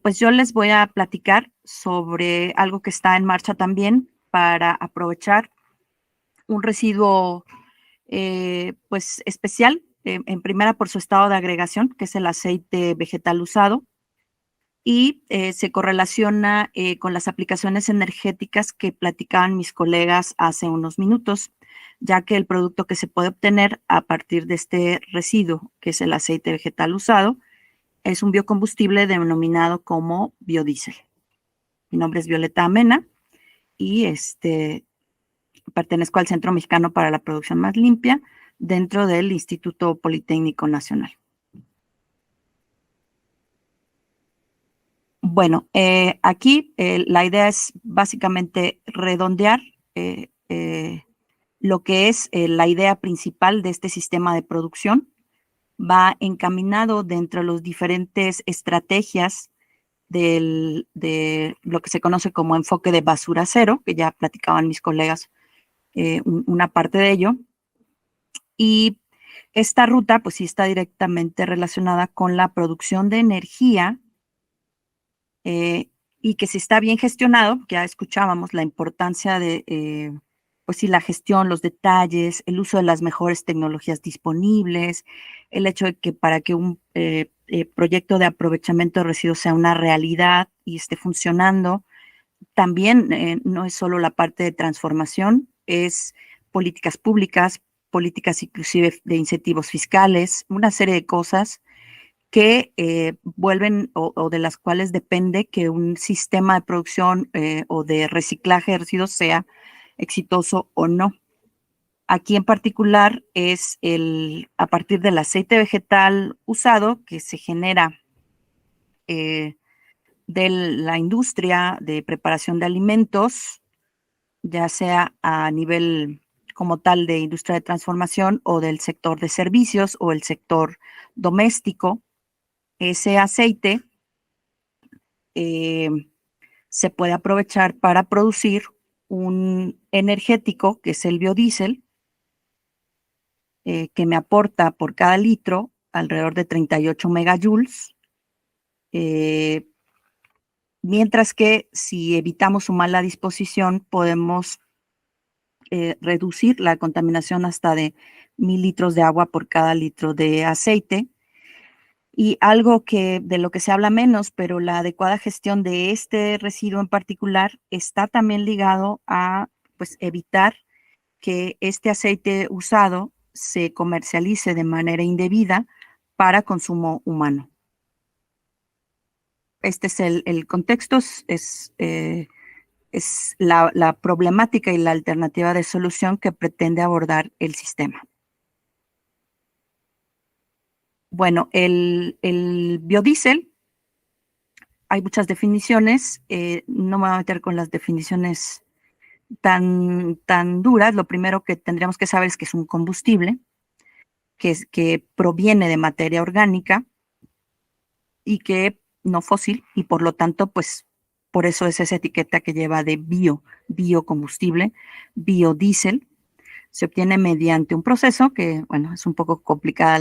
Pues yo les voy a platicar sobre algo que está en marcha también para aprovechar un residuo pues especial, en primera por su estado de agregación, que es el aceite vegetal usado, y se correlaciona con las aplicaciones energéticas que platicaban mis colegas hace unos minutos, ya que el producto que se puede obtener a partir de este residuo, que es el aceite vegetal usado, es un biocombustible denominado como biodiesel. Mi nombre es Violeta Amena y pertenezco al Centro Mexicano para la Producción Más Limpia dentro del Instituto Politécnico Nacional. Bueno, aquí la idea es básicamente redondear lo que es la idea principal de este sistema de producción. Va encaminado dentro de las diferentes estrategias de lo que se conoce como enfoque de basura cero, que ya platicaban mis colegas una parte de ello. Y esta ruta, pues sí está directamente relacionada con la producción de energía y que si está bien gestionado, ya escuchábamos la importancia de, pues sí, la gestión, los detalles, el uso de las mejores tecnologías disponibles, el hecho de que para que un proyecto de aprovechamiento de residuos sea una realidad y esté funcionando, también no es solo la parte de transformación, es políticas públicas, políticas inclusive de incentivos fiscales, una serie de cosas que vuelven o de las cuales depende que un sistema de producción o de reciclaje de residuos sea exitoso o no. Aquí en particular es a partir del aceite vegetal usado que se genera de la industria de preparación de alimentos, ya sea a nivel como tal de industria de transformación o del sector de servicios o el sector doméstico. Ese aceite se puede aprovechar para producir un energético que es el biodiesel, que me aporta por cada litro alrededor de 38 megajoules, mientras que si evitamos su mala disposición podemos reducir la contaminación hasta de 1000 litros de agua por cada litro de aceite. Y algo que de lo que se habla menos, pero la adecuada gestión de este residuo en particular está también ligado a pues evitar que este aceite usado se comercialice de manera indebida para consumo humano. Este es el contexto, es la problemática y la alternativa de solución que pretende abordar el sistema. Bueno, el biodiesel, hay muchas definiciones, no me voy a meter con las definiciones tan duras. Lo primero que tendríamos que saber es que es un combustible, que proviene de materia orgánica y que no fósil, y por lo tanto, pues, por eso es esa etiqueta que lleva de biocombustible, biodiesel. Se obtiene mediante un proceso que, bueno, es un poco complicada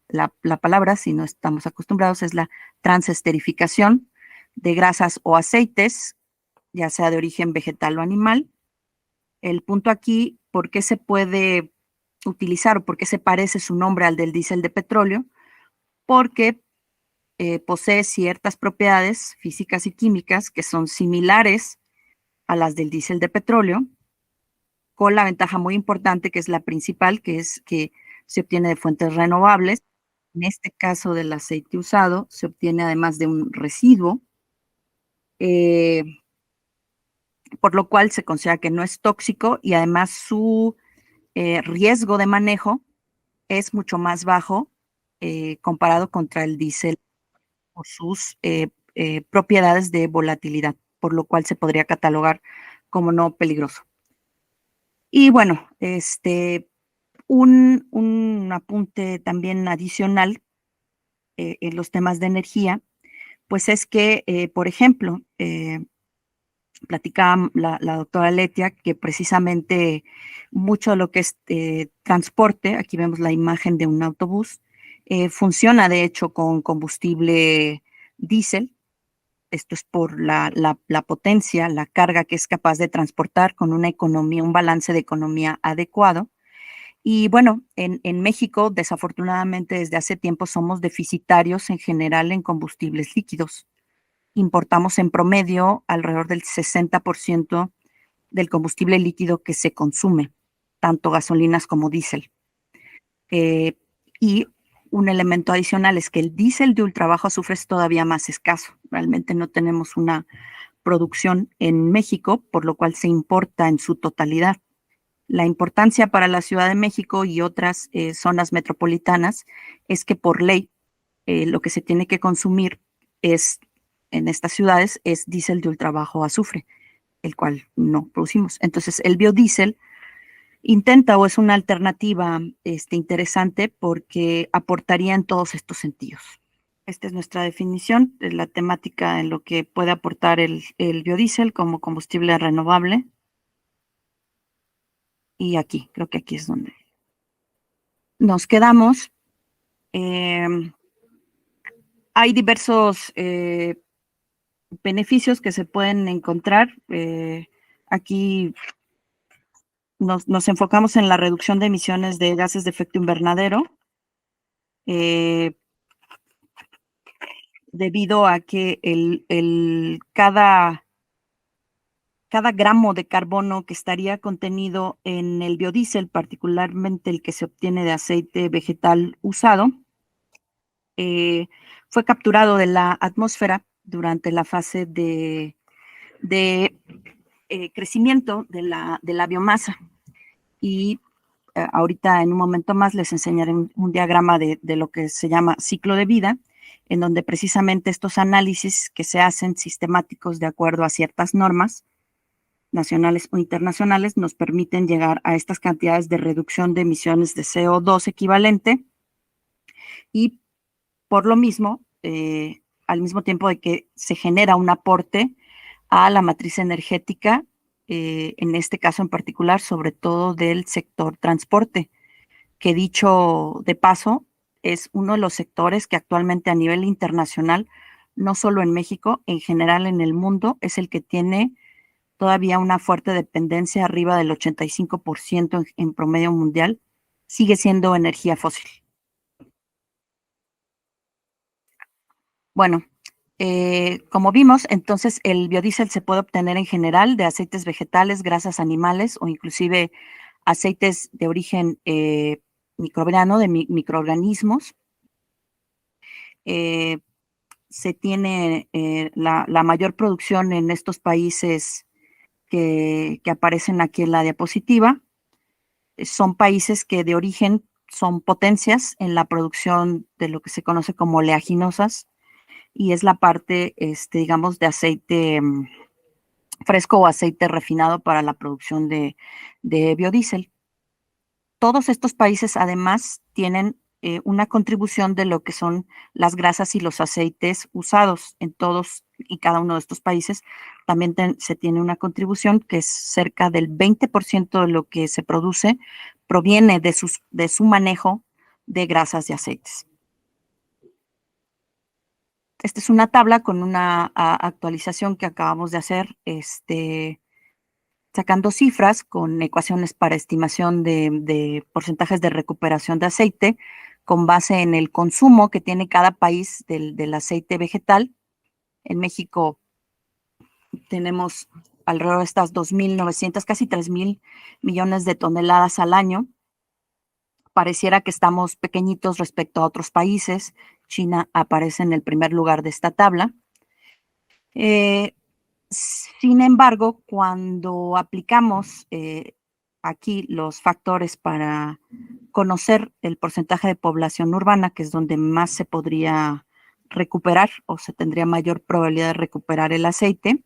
la palabra, si no estamos acostumbrados, es la transesterificación de grasas o aceites, ya sea de origen vegetal o animal. El punto aquí, ¿por qué se puede utilizar o por qué se parece su nombre al del diésel de petróleo? Porque posee ciertas propiedades físicas y químicas que son similares a las del diésel de petróleo, con la ventaja muy importante que es la principal, que es que se obtiene de fuentes renovables. En este caso del aceite usado, se obtiene además de un residuo, por lo cual se considera que no es tóxico y además su riesgo de manejo es mucho más bajo comparado contra el diésel por sus propiedades de volatilidad, por lo cual se podría catalogar como no peligroso. Y bueno, un apunte también adicional en los temas de energía, pues es que, por ejemplo, platicaba la doctora Letia que precisamente mucho de lo que es transporte, aquí vemos la imagen de un autobús, funciona de hecho con combustible diésel, Esto es por la potencia, la carga que es capaz de transportar con una economía, un balance de economía adecuado. Y bueno, en México, desafortunadamente, desde hace tiempo somos deficitarios en general en combustibles líquidos. Importamos en promedio alrededor del 60% del combustible líquido que se consume, tanto gasolinas como diésel. Y un elemento adicional es que el diésel de ultra bajo azufre es todavía más escaso. Realmente no tenemos una producción en México, por lo cual se importa en su totalidad. La importancia para la Ciudad de México y otras zonas metropolitanas es que por ley lo que se tiene que consumir es en estas ciudades es diésel de ultra bajo azufre, el cual no producimos. Entonces, el biodiesel intenta o es una alternativa interesante porque aportaría en todos estos sentidos. Esta es nuestra definición de la temática en lo que puede aportar el biodiesel como combustible renovable. Y aquí, creo que aquí es donde nos quedamos. Hay diversos beneficios que se pueden encontrar. Aquí nos enfocamos en la reducción de emisiones de gases de efecto invernadero, debido a que cada gramo de carbono que estaría contenido en el biodiesel, particularmente el que se obtiene de aceite vegetal usado, fue capturado de la atmósfera durante la fase de crecimiento de la biomasa. Y ahorita en un momento más les enseñaré un diagrama de lo que se llama ciclo de vida, en donde precisamente estos análisis que se hacen sistemáticos de acuerdo a ciertas normas nacionales o internacionales nos permiten llegar a estas cantidades de reducción de emisiones de CO2 equivalente, y por lo mismo, al mismo tiempo de que se genera un aporte a la matriz energética, en este caso en particular, sobre todo del sector transporte, que dicho de paso, es uno de los sectores que actualmente a nivel internacional, no solo en México, en general en el mundo, es el que tiene todavía una fuerte dependencia arriba del 85% en promedio mundial, sigue siendo energía fósil. Bueno, como vimos, entonces el biodiesel se puede obtener en general de aceites vegetales, grasas animales o inclusive aceites de origen microbiano, de microorganismos. Se tiene la mayor producción en estos países que aparecen aquí en la diapositiva. Son países que de origen son potencias en la producción de lo que se conoce como oleaginosas, y es la parte, digamos, de aceite fresco o aceite refinado para la producción de biodiesel. Todos estos países además tienen una contribución de lo que son las grasas y los aceites usados en todos y cada uno de estos países. También se tiene una contribución que es cerca del 20% de lo que se produce proviene de su manejo de grasas y aceites. Esta es una tabla con una actualización que acabamos de hacer, sacando cifras con ecuaciones para estimación de porcentajes de recuperación de aceite con base en el consumo que tiene cada país del aceite vegetal. En México tenemos alrededor de estas 2.900, casi 3.000 millones de toneladas al año. Pareciera que estamos pequeñitos respecto a otros países. China aparece en el primer lugar de esta tabla. Sin embargo, cuando aplicamos aquí los factores para conocer el porcentaje de población urbana, que es donde más se podría recuperar o se tendría mayor probabilidad de recuperar el aceite,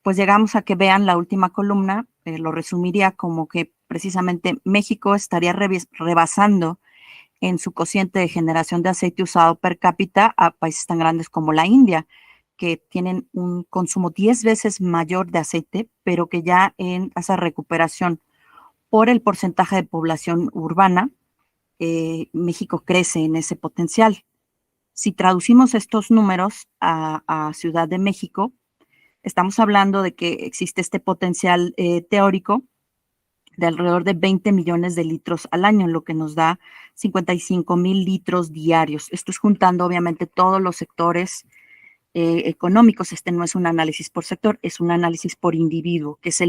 pues llegamos a que vean la última columna, lo resumiría como que precisamente México estaría rebasando en su cociente de generación de aceite usado per cápita a países tan grandes como la India, que tienen un consumo 10 veces mayor de aceite, pero que ya en esa recuperación por el porcentaje de población urbana, México crece en ese potencial. Si traducimos estos números a Ciudad de México, estamos hablando de que existe este potencial teórico de alrededor de 20 millones de litros al año, lo que nos da 55,000 litros diarios. Esto es juntando obviamente todos los sectores económicos. Este no es un análisis por sector, es un análisis por individuo, que es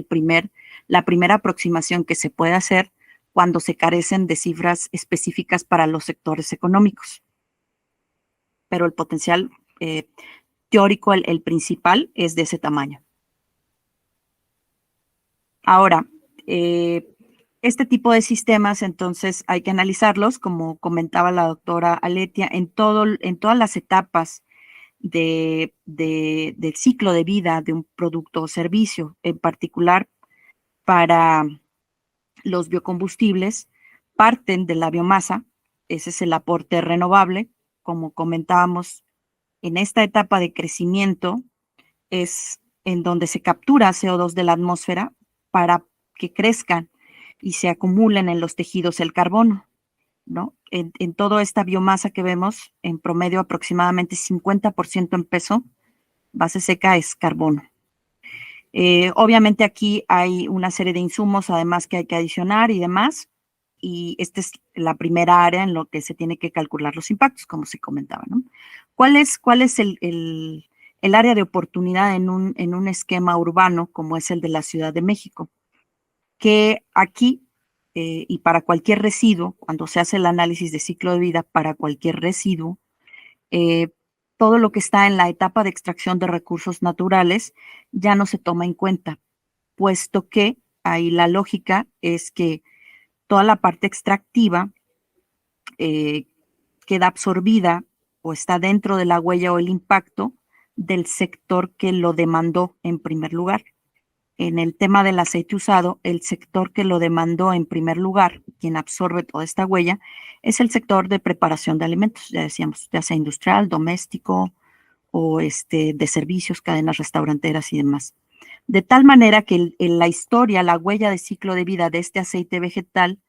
la primera aproximación que se puede hacer cuando se carecen de cifras específicas para los sectores económicos. Pero el potencial teórico, el principal, es de ese tamaño. Ahora, este tipo de sistemas, entonces, hay que analizarlos, como comentaba la doctora Aletia, en todas las etapas del ciclo de vida de un producto o servicio, en particular para los biocombustibles, parten de la biomasa. Ese es el aporte renovable. Como comentábamos, en esta etapa de crecimiento es en donde se captura CO2 de la atmósfera para que crezcan y se acumulen en los tejidos el carbono, ¿no? En toda esta biomasa que vemos, en promedio aproximadamente 50% en peso, base seca es carbono. Obviamente aquí hay una serie de insumos, además que hay que adicionar y demás, y esta es la primera área en lo que se tiene que calcular los impactos, como se comentaba, ¿no? ¿Cuál es el área de oportunidad en un esquema urbano como es el de la Ciudad de México? Que aquí, y para cualquier residuo, cuando se hace el análisis de ciclo de vida para cualquier residuo, todo lo que está en la etapa de extracción de recursos naturales ya no se toma en cuenta, puesto que ahí la lógica es que toda la parte extractiva queda absorbida o está dentro de la huella o el impacto del sector que lo demandó en primer lugar. En el tema del aceite usado, el sector que lo demandó en primer lugar, quien absorbe toda esta huella, es el sector de preparación de alimentos, ya decíamos, ya sea industrial, doméstico o de servicios, cadenas restauranteras y demás. De tal manera que en la historia, la huella de ciclo de vida de este aceite vegetal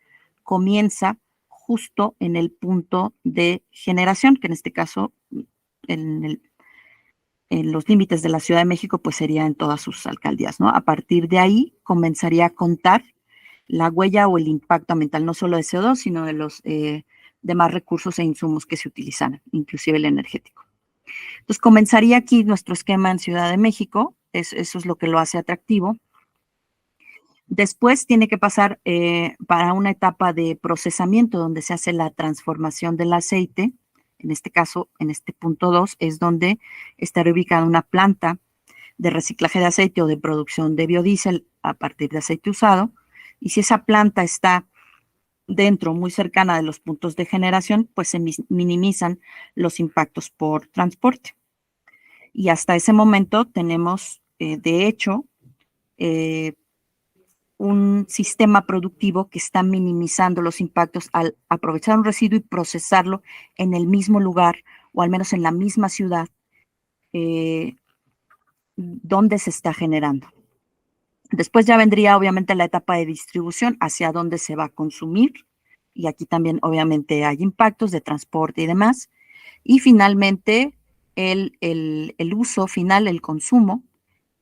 comienza justo en el punto de generación, que en este caso, en los límites de la Ciudad de México, pues sería en todas sus alcaldías, ¿no? A partir de ahí comenzaría a contar la huella o el impacto ambiental, no solo de CO2, sino de los demás recursos e insumos que se utilizan, inclusive el energético. Entonces, comenzaría aquí nuestro esquema en Ciudad de México, eso es lo que lo hace atractivo. Después tiene que pasar para una etapa de procesamiento donde se hace la transformación del aceite. En este caso, en este punto 2, es donde estará ubicada una planta de reciclaje de aceite o de producción de biodiesel a partir de aceite usado. Y si esa planta está dentro, muy cercana de los puntos de generación, pues se minimizan los impactos por transporte. Y hasta ese momento tenemos, de hecho, un sistema productivo que está minimizando los impactos al aprovechar un residuo y procesarlo en el mismo lugar o al menos en la misma ciudad donde se está generando. Después ya vendría obviamente la etapa de distribución hacia dónde se va a consumir y aquí también obviamente hay impactos de transporte y demás. Y finalmente el uso final, el consumo,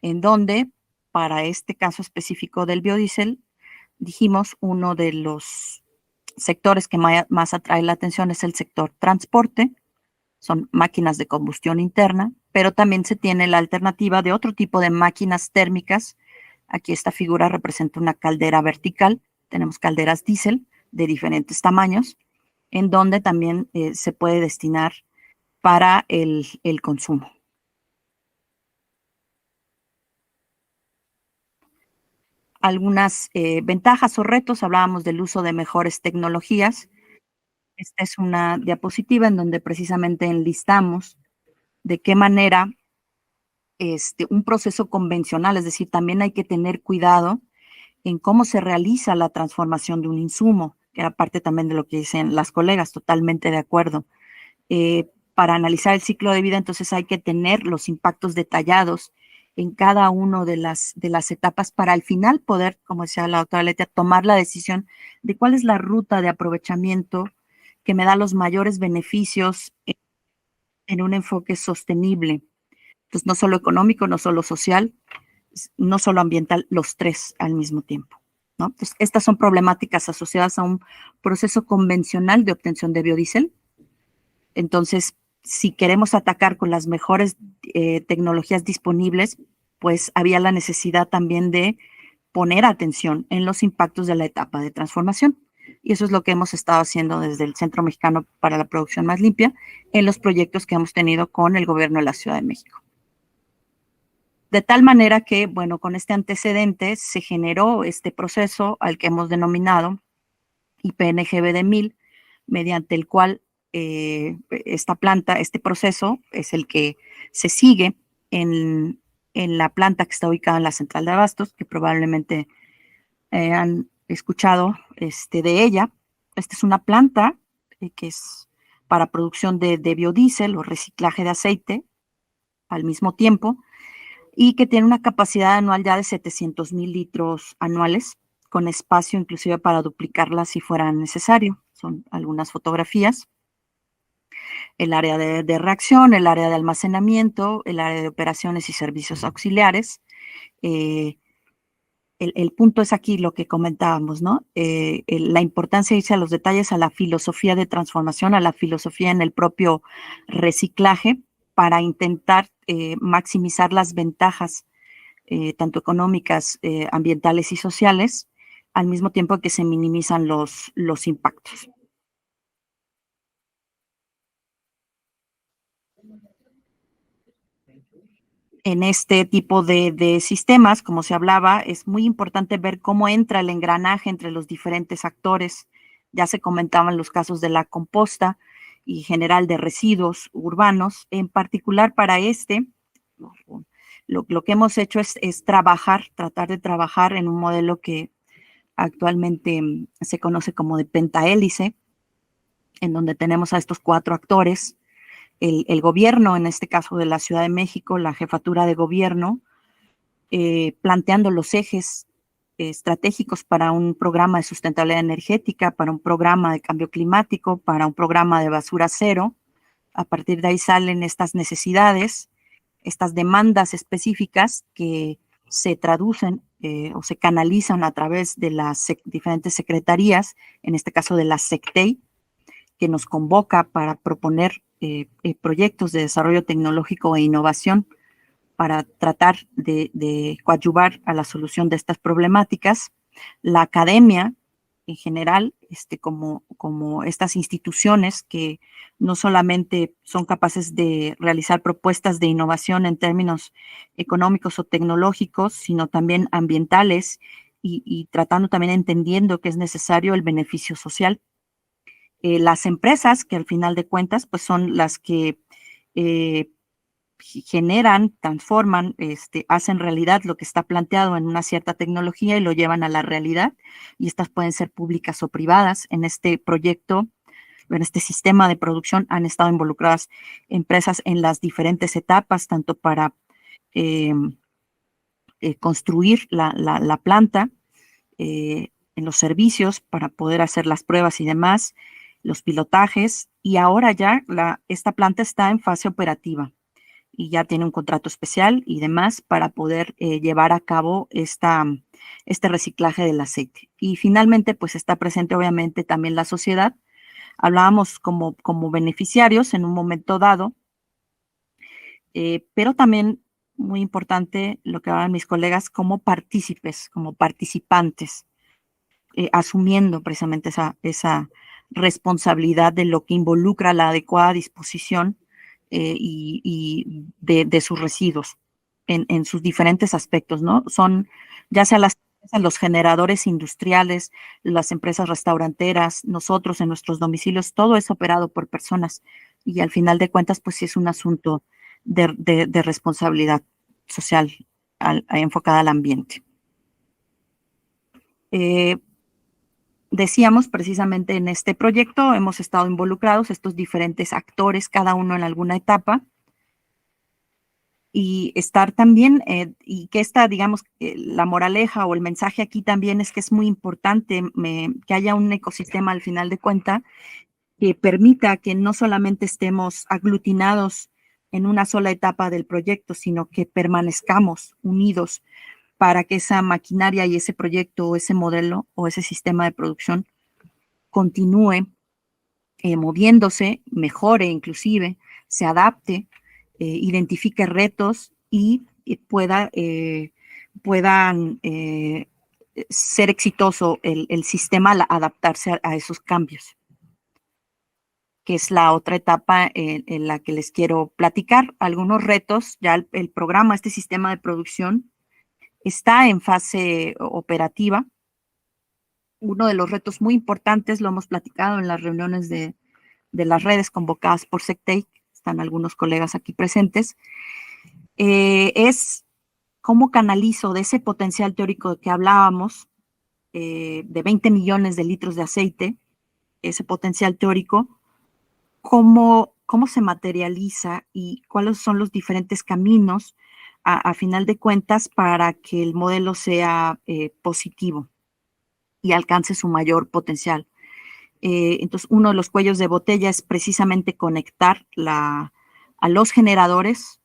en donde para este caso específico del biodiesel, dijimos uno de los sectores que más atrae la atención es el sector transporte, son máquinas de combustión interna, pero también se tiene la alternativa de otro tipo de máquinas térmicas. Aquí esta figura representa una caldera vertical, tenemos calderas diésel de diferentes tamaños, en donde también se puede destinar para el consumo. Algunas ventajas o retos, hablábamos del uso de mejores tecnologías. Esta es una diapositiva en donde precisamente enlistamos de qué manera un proceso convencional, es decir, también hay que tener cuidado en cómo se realiza la transformación de un insumo, que era parte también de lo que dicen las colegas, totalmente de acuerdo. Para analizar el ciclo de vida, entonces hay que tener los impactos detallados en cada una de las etapas para al final poder, como decía la doctora Letia, tomar la decisión de cuál es la ruta de aprovechamiento que me da los mayores beneficios en un enfoque sostenible. Entonces, no solo económico, no solo social, no solo ambiental, los tres al mismo tiempo, ¿no? Entonces, estas son problemáticas asociadas a un proceso convencional de obtención de biodiesel. Entonces, si queremos atacar con las mejores tecnologías disponibles, pues había la necesidad también de poner atención en los impactos de la etapa de transformación. Y eso es lo que hemos estado haciendo desde el Centro Mexicano para la Producción Más Limpia en los proyectos que hemos tenido con el gobierno de la Ciudad de México. De tal manera que, bueno, con este antecedente se generó este proceso al que hemos denominado IPNGB de 1000, mediante el cual esta planta, este proceso es el que se sigue en la planta que está ubicada en la central de abastos, que probablemente han escuchado de ella. Esta es una planta que es para producción de biodiesel o reciclaje de aceite al mismo tiempo, y que tiene una capacidad anual ya de 700,000 litros anuales, con espacio inclusive para duplicarla si fuera necesario. Son algunas fotografías. El área de reacción, el área de almacenamiento, el área de operaciones y servicios auxiliares. El punto es aquí lo que comentábamos, ¿no? La importancia de irse a los detalles, a la filosofía de transformación, a la filosofía en el propio reciclaje, para intentar maximizar las ventajas, tanto económicas, ambientales y sociales, al mismo tiempo que se minimizan los impactos. En este tipo de sistemas, como se hablaba, es muy importante ver cómo entra el engranaje entre los diferentes actores. Ya se comentaban los casos de la composta y general de residuos urbanos. En particular para lo que hemos hecho es tratar de trabajar en un modelo que actualmente se conoce como de pentahélice, en donde tenemos a estos 4 actores. El gobierno, en este caso de la Ciudad de México, la jefatura de gobierno, planteando los ejes estratégicos para un programa de sustentabilidad energética, para un programa de cambio climático, para un programa de basura cero. A partir de ahí salen estas necesidades, estas demandas específicas que se traducen o se canalizan a través de las diferentes secretarías, en este caso de la SECTEI, que nos convoca para proponer proyectos de desarrollo tecnológico e innovación para tratar de coadyuvar a la solución de estas problemáticas. La academia en general, como estas instituciones que no solamente son capaces de realizar propuestas de innovación en términos económicos o tecnológicos, sino también ambientales y tratando también entendiendo que es necesario el beneficio social. Las empresas, que al final de cuentas, pues son las que generan, transforman, hacen realidad lo que está planteado en una cierta tecnología y lo llevan a la realidad, y estas pueden ser públicas o privadas. En este proyecto, en este sistema de producción, han estado involucradas empresas en las diferentes etapas, tanto para construir la planta, en los servicios para poder hacer las pruebas y demás, los pilotajes, y ahora ya esta planta está en fase operativa y ya tiene un contrato especial y demás para poder llevar a cabo este reciclaje del aceite. Y finalmente, pues está presente obviamente también la sociedad. Hablábamos como beneficiarios en un momento dado, pero también muy importante lo que hablan mis colegas, como partícipes, como participantes, asumiendo precisamente esa responsabilidad de lo que involucra la adecuada disposición y de sus residuos en sus diferentes aspectos, ¿no? Son ya sea los generadores industriales, las empresas restauranteras, nosotros en nuestros domicilios, todo es operado por personas y al final de cuentas, pues sí es un asunto de responsabilidad social enfocada al ambiente. Decíamos precisamente en este proyecto hemos estado involucrados estos diferentes actores, cada uno en alguna etapa, y estar también, y que digamos, la moraleja o el mensaje aquí también es que es muy importante que haya un ecosistema al final de cuenta que permita que no solamente estemos aglutinados en una sola etapa del proyecto, sino que permanezcamos unidos para que esa maquinaria y ese proyecto o ese modelo o ese sistema de producción continúe moviéndose, mejore inclusive, se adapte, identifique retos y puedan ser exitoso el sistema al adaptarse a esos cambios, que es la otra etapa en la que les quiero platicar. Algunos retos, ya el programa, este sistema de producción, está en fase operativa. Uno de los retos muy importantes, lo hemos platicado en las reuniones de las redes convocadas por SecTech, están algunos colegas aquí presentes, es cómo canalizo de ese potencial teórico que hablábamos, de 20 millones de litros de aceite, ese potencial teórico, cómo se materializa y cuáles son los diferentes caminos a final de cuentas para que el modelo sea positivo y alcance su mayor potencial. Entonces, uno de los cuellos de botella es precisamente conectar a los generadores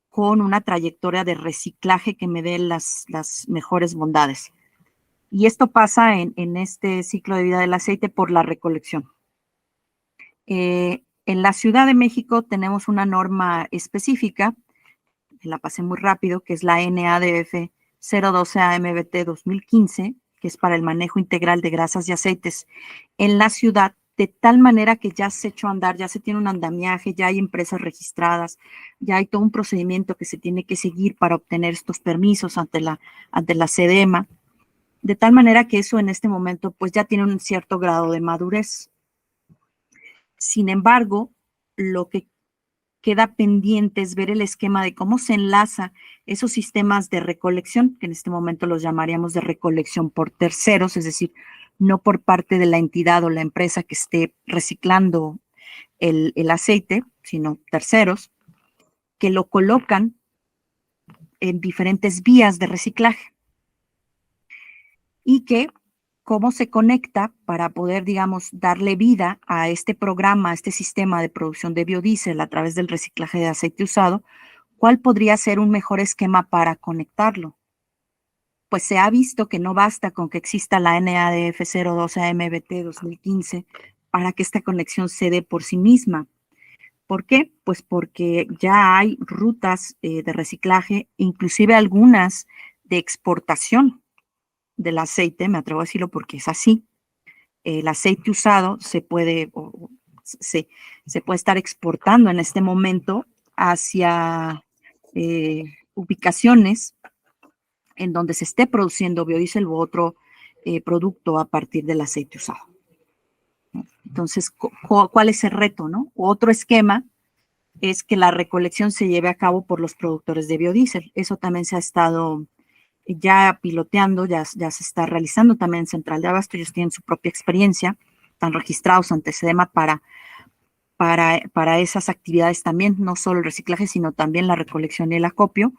con una trayectoria de reciclaje que me dé las mejores bondades. Y esto pasa en este ciclo de vida del aceite por la recolección. En la Ciudad de México tenemos una norma específica, la pasé muy rápido, que es la NADF 012 AMBT 2015, que es para el manejo integral de grasas y aceites en la ciudad, de tal manera que ya se echó a andar, ya se tiene un andamiaje, ya hay empresas registradas, ya hay todo un procedimiento que se tiene que seguir para obtener estos permisos ante la SEDEMA, de tal manera que eso en este momento pues ya tiene un cierto grado de madurez. Sin embargo, lo que queda pendiente es ver el esquema de cómo se enlaza esos sistemas de recolección, que en este momento los llamaríamos de recolección por terceros, es decir, no por parte de la entidad o la empresa que esté reciclando el aceite, sino terceros, que lo colocan en diferentes vías de reciclaje y que cómo se conecta para poder, digamos, darle vida a este programa, a este sistema de producción de biodiesel a través del reciclaje de aceite usado. ¿Cuál podría ser un mejor esquema para conectarlo? Pues se ha visto que no basta con que exista la NADF 012 AMBT 2015 para que esta conexión se dé por sí misma. ¿Por qué? Pues porque ya hay rutas de reciclaje, inclusive algunas de exportación del aceite, me atrevo a decirlo porque es así. El aceite usado se puede estar exportando en este momento hacia ubicaciones en donde se esté produciendo biodiesel u otro producto a partir del aceite usado. Entonces, ¿cuál es el reto, no? Otro esquema es que la recolección se lleve a cabo por los productores de biodiesel. Eso también se ha estado ya piloteando, ya se está realizando también en Central de Abasto. Ellos tienen su propia experiencia, están registrados ante SEDEMA para esas actividades también, no solo el reciclaje, sino también la recolección y el acopio.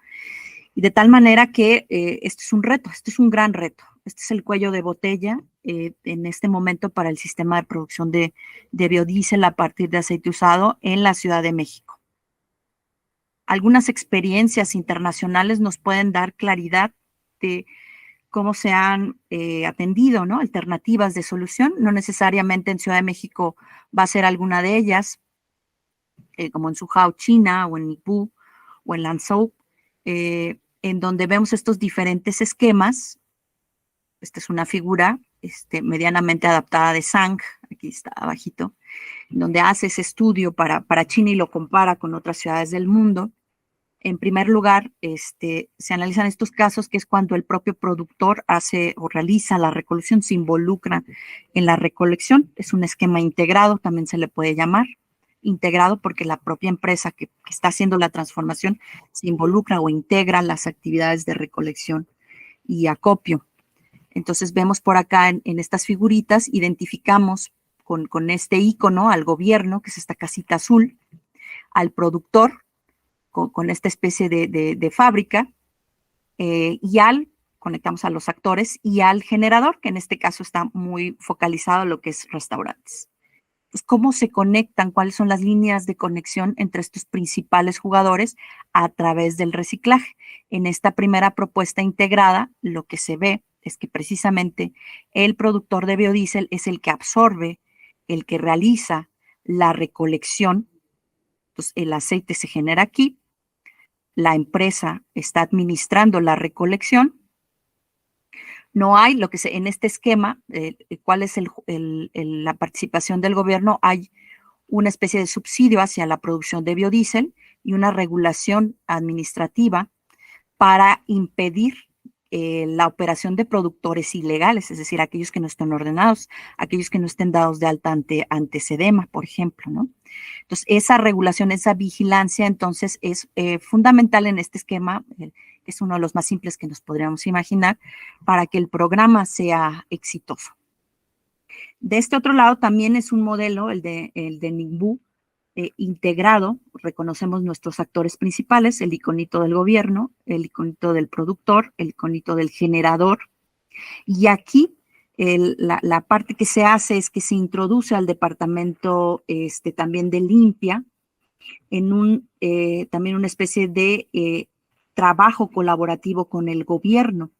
Y de tal manera que este es un reto, este es un gran reto. Este es el cuello de botella en este momento para el sistema de producción de biodiesel a partir de aceite usado en la Ciudad de México. Algunas experiencias internacionales nos pueden dar claridad de cómo se han atendido, ¿no? Alternativas de solución. No necesariamente en Ciudad de México va a ser alguna de ellas, como en Suzhou, China, o en Ningbo, o en Lanzhou, en donde vemos estos diferentes esquemas. Esta es una figura medianamente adaptada de Zhang, aquí está abajito, donde hace ese estudio para China y lo compara con otras ciudades del mundo. En primer lugar, se analizan estos casos, que es cuando el propio productor hace o realiza la recolección, se involucra en la recolección. Es un esquema integrado, también se le puede llamar integrado, porque la propia empresa que está haciendo la transformación se involucra o integra las actividades de recolección y acopio. Entonces vemos por acá en estas figuritas, identificamos con este icono al gobierno, que es esta casita azul, al productor, con esta especie de fábrica, conectamos a los actores y al generador, que en este caso está muy focalizado en lo que es restaurantes. pues, cómo se conectan, cuáles son las líneas de conexión entre estos principales jugadores a través del reciclaje. En esta primera propuesta integrada, lo que se ve es que precisamente el productor de biodiesel es el que absorbe, el que realiza la recolección. Entonces, el aceite se genera aquí, la empresa está administrando la recolección. No hay lo que se, en este esquema, cuál es la participación del gobierno, hay una especie de subsidio hacia la producción de biodiesel y una regulación administrativa para impedir la operación de productores ilegales, es decir, aquellos que no estén ordenados, aquellos que no estén dados de alta ante SEDEMA, por ejemplo, ¿no? Entonces, esa regulación, esa vigilancia, entonces, es fundamental en este esquema, que es uno de los más simples que nos podríamos imaginar, para que el programa sea exitoso. De este otro lado también es un modelo, el de Ningbo, integrado, reconocemos nuestros actores principales, el iconito del gobierno, el iconito del productor, el iconito del generador, y aquí la parte que se hace es que se introduce al departamento también de limpia en también una especie de trabajo colaborativo con el gobierno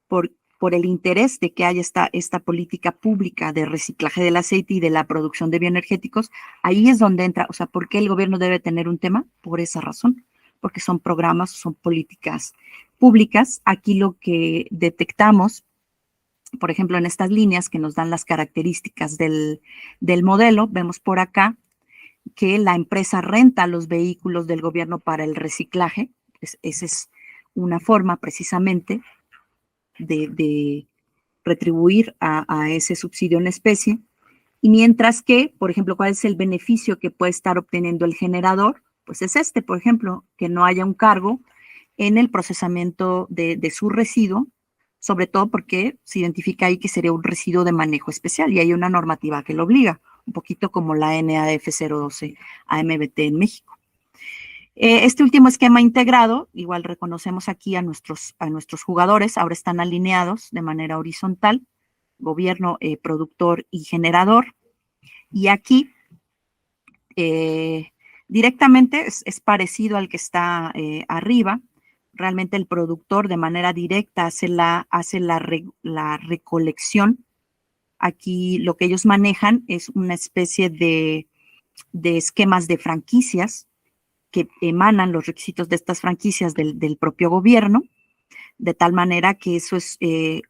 por el interés de que haya esta política pública de reciclaje del aceite y de la producción de bioenergéticos. Ahí es donde entra, o sea, ¿por qué el gobierno debe tener un tema? Por esa razón, porque son programas, son políticas públicas. Aquí lo que detectamos, por ejemplo, en estas líneas que nos dan las características del modelo, vemos por acá que la empresa renta los vehículos del gobierno para el reciclaje. Esa es una forma precisamente de retribuir a ese subsidio en especie. Y mientras que, por ejemplo, ¿cuál es el beneficio que puede estar obteniendo el generador? Pues es por ejemplo, que no haya un cargo en el procesamiento de su residuo, sobre todo porque se identifica ahí que sería un residuo de manejo especial y hay una normativa que lo obliga, un poquito como la NAF 012 AMBT en México. Este último esquema integrado, igual reconocemos aquí a nuestros jugadores, ahora están alineados de manera horizontal, gobierno, productor y generador. Y aquí directamente es parecido al que está arriba. Realmente el productor de manera directa hace la recolección. Aquí lo que ellos manejan es una especie de esquemas de franquicias que emanan los requisitos de estas franquicias del propio gobierno, de tal manera que eso es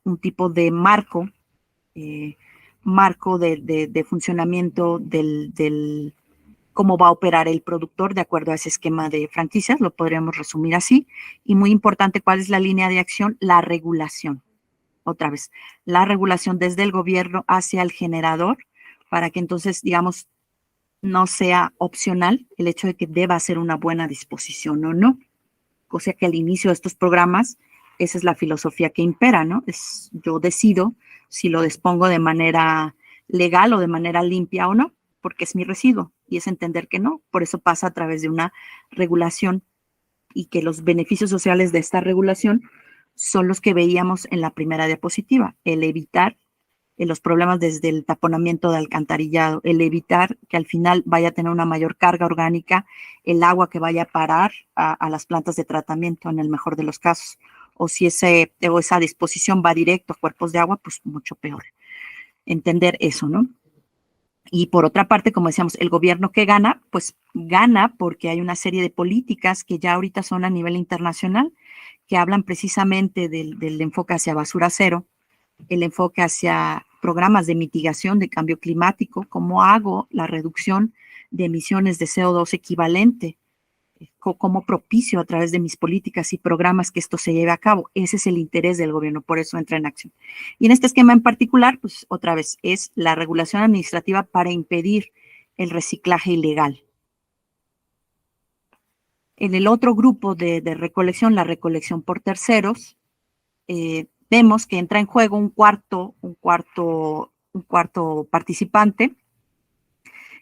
un tipo de marco de funcionamiento del cómo va a operar el productor de acuerdo a ese esquema de franquicias, lo podríamos resumir así. Y muy importante, ¿cuál es la línea de acción? La regulación. Otra vez, la regulación desde el gobierno hacia el generador, para que entonces, digamos, no sea opcional el hecho de que deba ser una buena disposición o no. O sea que al inicio de estos programas, esa es la filosofía que impera, ¿no? Yo decido si lo dispongo de manera legal o de manera limpia o no, porque es mi residuo y es entender que no. Por eso pasa a través de una regulación y que los beneficios sociales de esta regulación son los que veíamos en la primera diapositiva, el evitar los problemas desde el taponamiento de alcantarillado, el evitar que al final vaya a tener una mayor carga orgánica, el agua que vaya a parar a las plantas de tratamiento en el mejor de los casos, o si esa disposición va directo a cuerpos de agua, pues mucho peor. Entender eso, ¿no? Y por otra parte, como decíamos, el gobierno que gana, pues gana porque hay una serie de políticas que ya ahorita son a nivel internacional, que hablan precisamente del enfoque hacia basura cero, el enfoque hacia programas de mitigación de cambio climático, cómo hago la reducción de emisiones de CO2 equivalente, cómo propicio a través de mis políticas y programas que esto se lleve a cabo. Ese es el interés del gobierno, por eso entra en acción. Y en este esquema en particular, pues otra vez, es la regulación administrativa para impedir el reciclaje ilegal. En el otro grupo de recolección, la recolección por terceros, vemos que entra en juego un cuarto participante.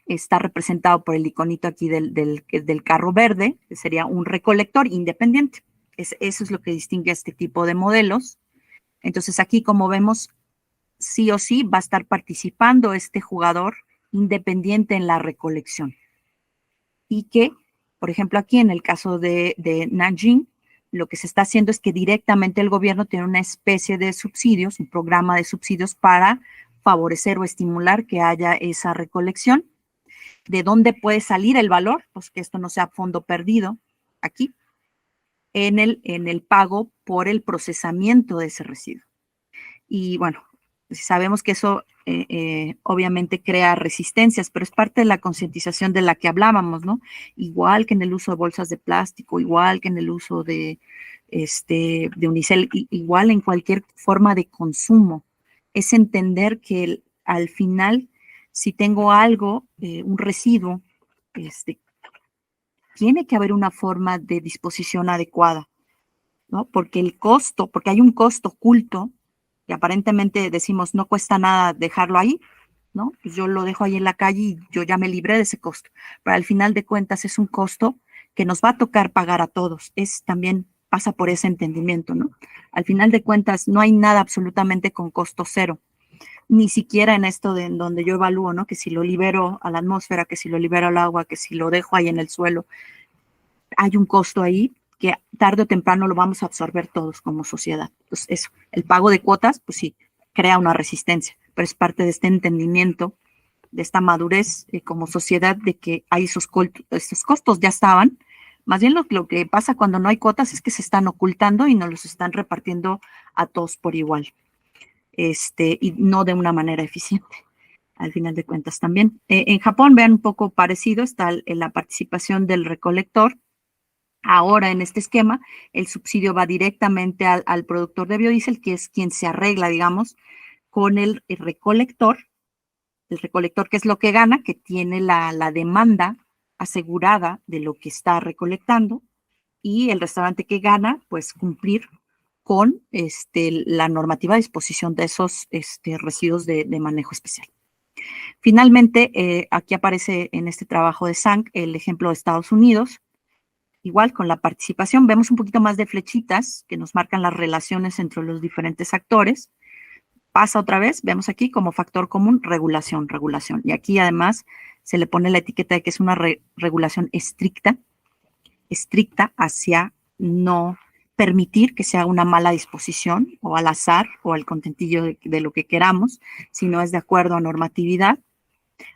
Está representado por el iconito aquí del carro verde, que sería un recolector independiente. Eso es lo que distingue a este tipo de modelos. Entonces aquí, como vemos, sí o sí va a estar participando este jugador independiente en la recolección. Y que, por ejemplo, aquí en el caso de Nanjing, lo que se está haciendo es que directamente el gobierno tiene una especie de subsidios, un programa de subsidios para favorecer o estimular que haya esa recolección. ¿De dónde puede salir el valor? Pues que esto no sea fondo perdido aquí, en el pago por el procesamiento de ese residuo. Y bueno, sabemos que eso obviamente crea resistencias, pero es parte de la concientización de la que hablábamos, ¿no? Igual que en el uso de bolsas de plástico, igual que en el uso de unicel, igual en cualquier forma de consumo, es entender que al final, si tengo algo, un residuo, tiene que haber una forma de disposición adecuada, ¿no? Porque porque hay un costo oculto que aparentemente decimos no cuesta nada dejarlo ahí, ¿no? Pues yo lo dejo ahí en la calle y yo ya me libré de ese costo. Pero al final de cuentas es un costo que nos va a tocar pagar a todos. También pasa por ese entendimiento, ¿no? Al final de cuentas no hay nada absolutamente con costo cero, ni siquiera en esto en donde yo evalúo, ¿no? Que si lo libero a la atmósfera, que si lo libero al agua, que si lo dejo ahí en el suelo, hay un costo ahí que tarde o temprano lo vamos a absorber todos como sociedad. Entonces, eso, el pago de cuotas, pues sí, crea una resistencia, pero es parte de este entendimiento, de esta madurez como sociedad de que hay esos costos ya estaban. Más bien lo que pasa cuando no hay cuotas es que se están ocultando y nos los están repartiendo a todos por igual, y no de una manera eficiente, al final de cuentas también. En Japón, vean un poco parecido, está la participación del recolector. Ahora, en este esquema, el subsidio va directamente al productor de biodiesel, que es quien se arregla, digamos, con el recolector. El recolector, que es lo que gana, que tiene la demanda asegurada de lo que está recolectando, y el restaurante que gana, pues cumplir con la normativa de disposición de esos residuos de manejo especial. Finalmente, aquí aparece en este trabajo de Zhang el ejemplo de Estados Unidos. Igual con la participación vemos un poquito más de flechitas que nos marcan las relaciones entre los diferentes actores. Pasa otra vez, vemos aquí como factor común regulación, regulación. Y aquí además se le pone la etiqueta de que es una regulación estricta hacia no permitir que sea una mala disposición o al azar o al contentillo de lo que queramos, sino es de acuerdo a normatividad.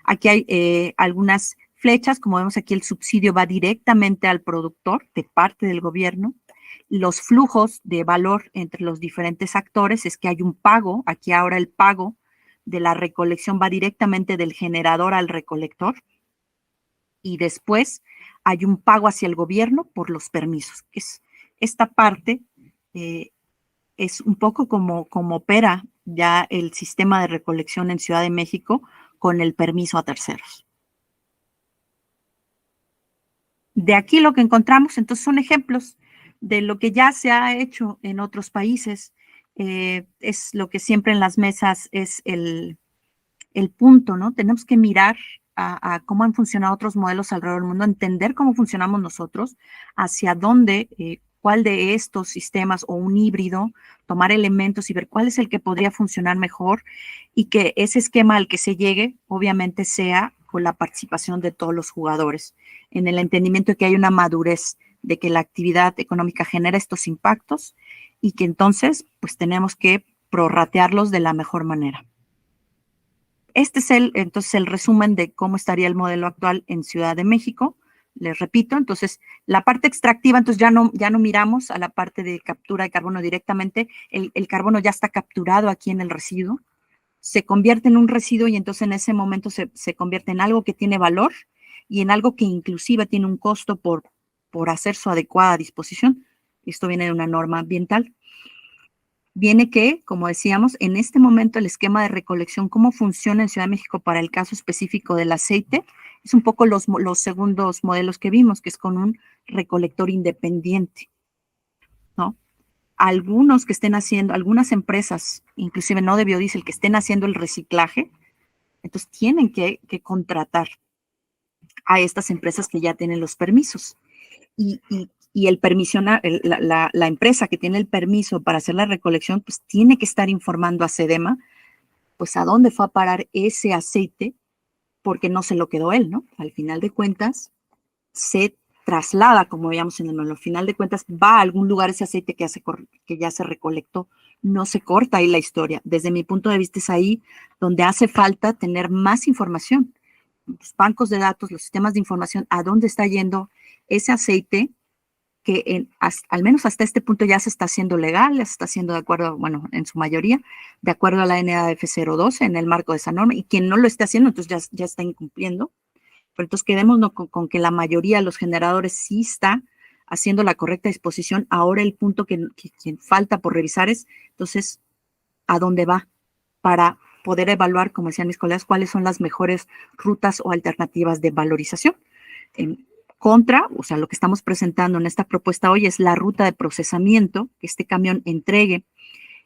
Aquí hay algunas flechas, como vemos aquí el subsidio va directamente al productor de parte del gobierno. Los flujos de valor entre los diferentes actores es que hay un pago, aquí ahora el pago de la recolección va directamente del generador al recolector y después hay un pago hacia el gobierno por los permisos. Esta parte es un poco como opera ya el sistema de recolección en Ciudad de México con el permiso a terceros. De aquí lo que encontramos, entonces, son ejemplos de lo que ya se ha hecho en otros países. Es lo que siempre en las mesas es el punto, ¿no? Tenemos que mirar a cómo han funcionado otros modelos alrededor del mundo, entender cómo funcionamos nosotros, hacia dónde, cuál de estos sistemas o un híbrido, tomar elementos y ver cuál es el que podría funcionar mejor y que ese esquema al que se llegue, obviamente, sea con la participación de todos los jugadores, en el entendimiento de que hay una madurez de que la actividad económica genera estos impactos y que entonces, pues tenemos que prorratearlos de la mejor manera. Este es entonces el resumen de cómo estaría el modelo actual en Ciudad de México. Les repito, entonces la parte extractiva, entonces ya no miramos a la parte de captura de carbono directamente, el carbono ya está capturado aquí en el residuo, se convierte en un residuo y entonces en ese momento se convierte en algo que tiene valor y en algo que inclusive tiene un costo por hacer su adecuada disposición. Esto viene de una norma ambiental. Viene que, como decíamos, en este momento el esquema de recolección, cómo funciona en Ciudad de México para el caso específico del aceite, es un poco los segundos modelos que vimos, que es con un recolector independiente, ¿no? Algunos que estén haciendo, algunas empresas, inclusive no de biodiesel, que estén haciendo el reciclaje, entonces tienen que contratar a estas empresas que ya tienen los permisos. Y el permiso, la empresa que tiene el permiso para hacer la recolección, pues tiene que estar informando a SEDEMA, pues a dónde fue a parar ese aceite porque no se lo quedó él, ¿no? Al final de cuentas, se traslada, como veíamos en el manual, al final de cuentas va a algún lugar ese aceite que ya se recolectó, no se corta ahí la historia. Desde mi punto de vista es ahí donde hace falta tener más información. Los bancos de datos, los sistemas de información, a dónde está yendo ese aceite que al menos hasta este punto ya se está haciendo legal, ya se está haciendo de acuerdo, bueno, en su mayoría, de acuerdo a la NADF 012 en el marco de esa norma, y quien no lo esté haciendo, entonces ya está incumpliendo. Pero entonces quedémonos con que la mayoría de los generadores sí está haciendo la correcta disposición. Ahora el punto que falta por revisar es, entonces, ¿a dónde va? Para poder evaluar, como decían mis colegas, cuáles son las mejores rutas o alternativas de valorización. O sea, lo que estamos presentando en esta propuesta hoy es la ruta de procesamiento, que este camión entregue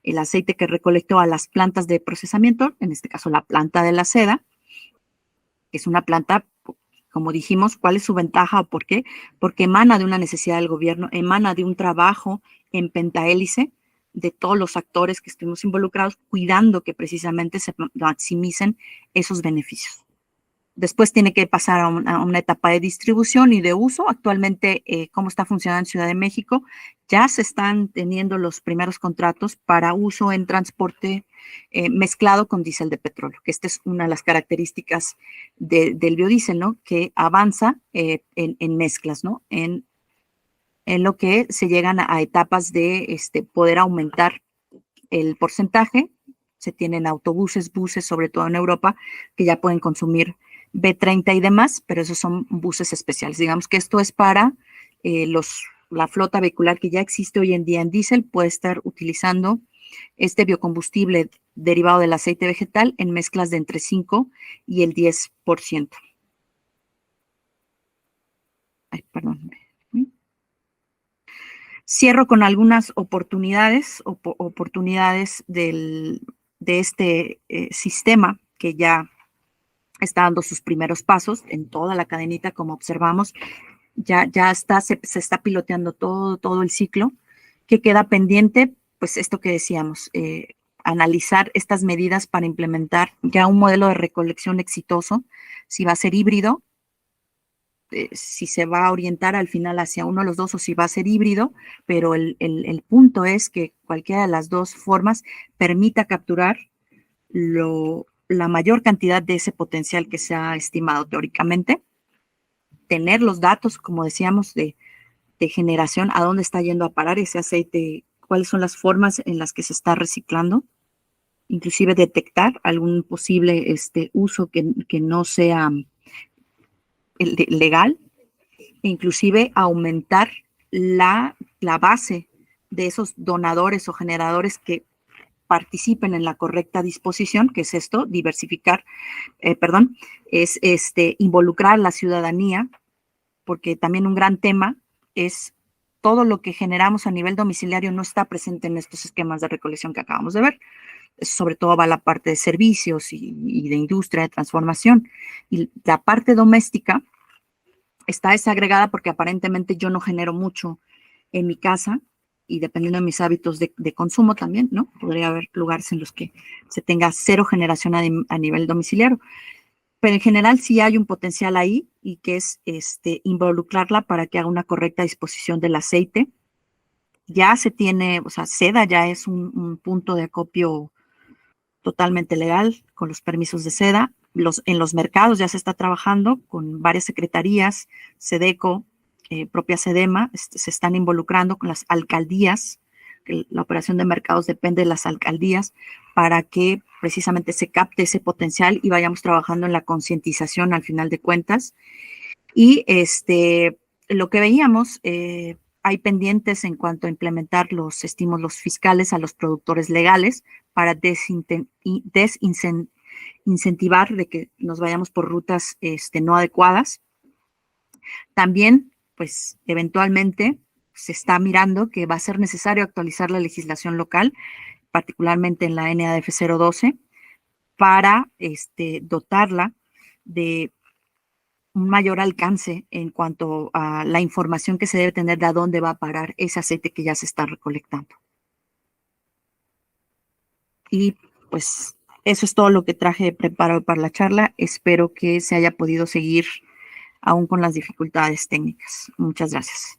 el aceite que recolectó a las plantas de procesamiento, en este caso la planta de la seda, que es una planta, como dijimos, ¿cuál es su ventaja o por qué? Porque emana de una necesidad del gobierno, emana de un trabajo en pentahélice de todos los actores que estuvimos involucrados, cuidando que precisamente se maximicen esos beneficios. Después tiene que pasar a una etapa de distribución y de uso. Actualmente, ¿cómo está funcionando en Ciudad de México? Ya se están teniendo los primeros contratos para uso en transporte mezclado con diésel de petróleo, que esta es una de las características del biodiesel, ¿no? Que avanza en mezclas, ¿no? En lo que se llegan a etapas de poder aumentar el porcentaje. Se tienen autobuses, buses, sobre todo en Europa, que ya pueden consumir B30 y demás, pero esos son buses especiales. Digamos que esto es para la flota vehicular que ya existe hoy en día en diésel, puede estar utilizando este biocombustible derivado del aceite vegetal en mezclas de entre 5 y el 10%. Ay, perdón. Cierro con algunas oportunidades de este sistema que ya está dando sus primeros pasos en toda la cadenita, como observamos. Ya se está piloteando todo el ciclo. ¿Qué queda pendiente? Pues esto que decíamos, analizar estas medidas para implementar ya un modelo de recolección exitoso, si va a ser híbrido, si se va a orientar al final hacia uno de los dos o si va a ser híbrido, pero el punto es que cualquiera de las dos formas permita capturar la mayor cantidad de ese potencial que se ha estimado teóricamente, tener los datos, como decíamos, de generación, a dónde está yendo a parar ese aceite, cuáles son las formas en las que se está reciclando, inclusive detectar algún posible uso que no sea legal, e inclusive aumentar la base de esos donadores o generadores que participen en la correcta disposición, que es esto, es involucrar a la ciudadanía, porque también un gran tema es todo lo que generamos a nivel domiciliario no está presente en estos esquemas de recolección que acabamos de ver. Sobre todo va la parte de servicios y de industria, de transformación. Y la parte doméstica está desagregada porque aparentemente yo no genero mucho en mi casa y dependiendo de mis hábitos de consumo también, ¿no? Podría haber lugares en los que se tenga cero generación a nivel domiciliario. Pero en general sí hay un potencial ahí y que es involucrarla para que haga una correcta disposición del aceite. Ya se tiene, o sea, seda ya es un punto de acopio totalmente legal con los permisos de seda. En los mercados ya se está trabajando con varias secretarías, SEDECO, propia SEDEMA, se están involucrando con las alcaldías. La operación de mercados depende de las alcaldías para que precisamente se capte ese potencial y vayamos trabajando en la concientización al final de cuentas. Y lo que veíamos, hay pendientes en cuanto a implementar los estímulos fiscales a los productores legales para desincentivar de que nos vayamos por rutas no adecuadas. También, pues, eventualmente se está mirando que va a ser necesario actualizar la legislación local, particularmente en la NADF 012, para dotarla de un mayor alcance en cuanto a la información que se debe tener de a dónde va a parar ese aceite que ya se está recolectando. Y pues eso es todo lo que traje preparado para la charla. Espero que se haya podido seguir aún con las dificultades técnicas. Muchas gracias.